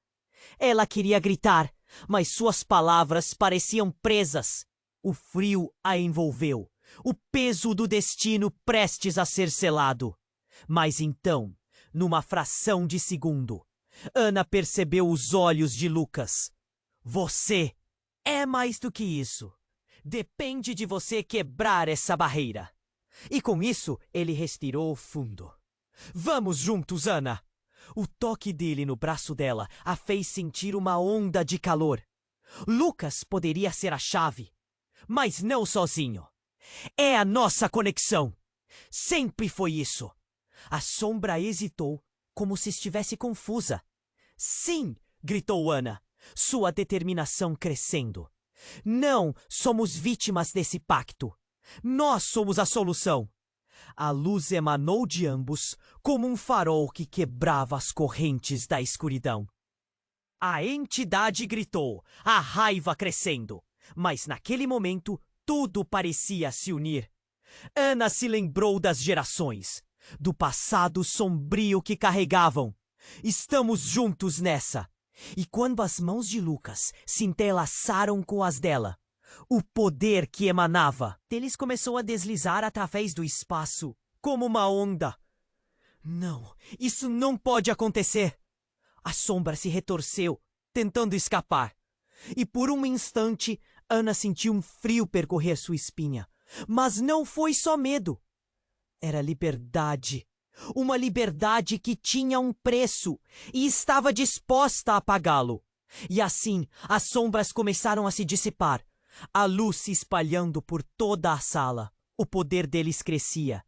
Ela queria gritar, mas suas palavras pareciam presas. O frio a envolveu, o peso do destino prestes a ser selado. Mas então, numa fração de segundo, Ana percebeu os olhos de Lucas. Você é mais do que isso. Depende de você quebrar essa barreira. E com isso, ele respirou fundo. Vamos juntos, Ana! O toque dele no braço dela a fez sentir uma onda de calor. Lucas poderia ser a chave, mas não sozinho. É a nossa conexão. Sempre foi isso. A sombra hesitou, como se estivesse confusa. Sim, gritou Ana, sua determinação crescendo. Não somos vítimas desse pacto. Nós somos a solução. A luz emanou de ambos como um farol que quebrava as correntes da escuridão. A entidade gritou, a raiva crescendo, mas naquele momento Tudo parecia se unir. Ana se lembrou das gerações, do passado sombrio que carregavam. Estamos juntos nessa. E quando as mãos de Lucas se entrelaçaram com as dela, o poder que emanava deles começou a deslizar através do espaço, como uma onda. Não, isso não pode acontecer. A sombra se retorceu, tentando escapar. E por um instante, Ana sentiu um frio percorrer sua espinha. Mas não foi só medo. Era liberdade. Uma liberdade que tinha um preço e estava disposta a pagá-lo. E assim, as sombras começaram a se dissipar, a luz se espalhando por toda a sala. O poder deles crescia.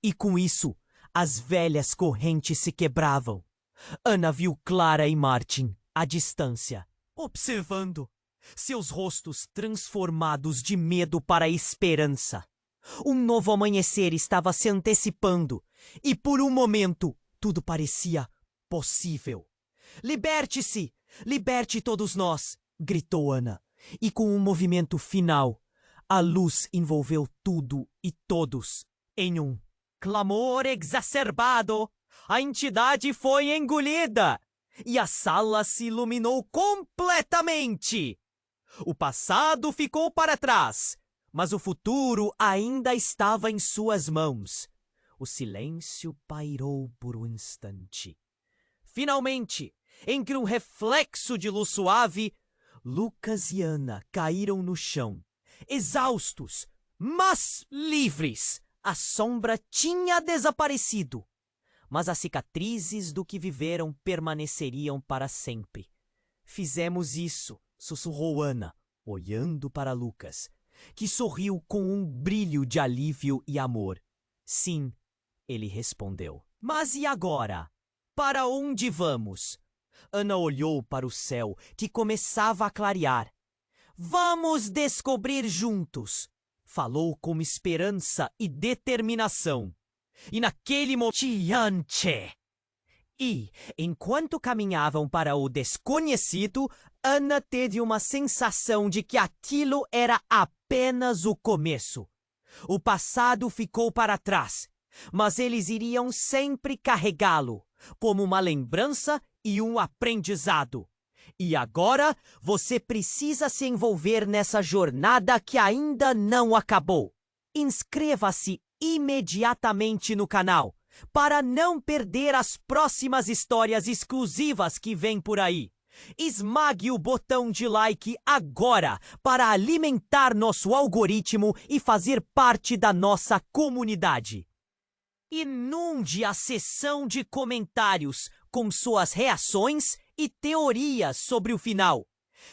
E com isso, as velhas correntes se quebravam. Ana viu Clara e Martin, à distância, observando, seus rostos transformados de medo para a esperança. Um novo amanhecer estava se antecipando, e por um momento tudo parecia possível. Liberte-se! Liberte todos nós! Gritou Ana, e com um movimento final, a luz envolveu tudo e todos em um clamor exacerbado. A entidade foi engolida, e a sala se iluminou completamente. O passado ficou para trás, mas o futuro ainda estava em suas mãos. O silêncio pairou por um instante. Finalmente, entre um reflexo de luz suave, Lucas e Ana caíram no chão, exaustos, mas livres. A sombra tinha desaparecido, mas as cicatrizes do que viveram permaneceriam para sempre. Fizemos isso, sussurrou Ana, olhando para Lucas, que sorriu com um brilho de alívio e amor. Sim, ele respondeu. Mas e agora? Para onde vamos? Ana olhou para o céu, que começava a clarear. Vamos descobrir juntos, falou com esperança e determinação. E naquele momento... E, enquanto caminhavam para o desconhecido, Ana teve uma sensação de que aquilo era apenas o começo. O passado ficou para trás, mas eles iriam sempre carregá-lo, como uma lembrança e um aprendizado. E agora você precisa se envolver nessa jornada que ainda não acabou. Inscreva-se imediatamente no canal para não perder as próximas histórias exclusivas que vêm por aí. Esmague o botão de like agora para alimentar nosso algoritmo e fazer parte da nossa comunidade. Inunde a seção de comentários com suas reações e teorias sobre o final.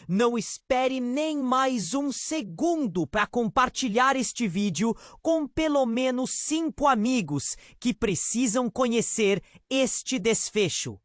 Não espere nem mais um segundo para compartilhar este vídeo com pelo menos 5 amigos que precisam conhecer este desfecho.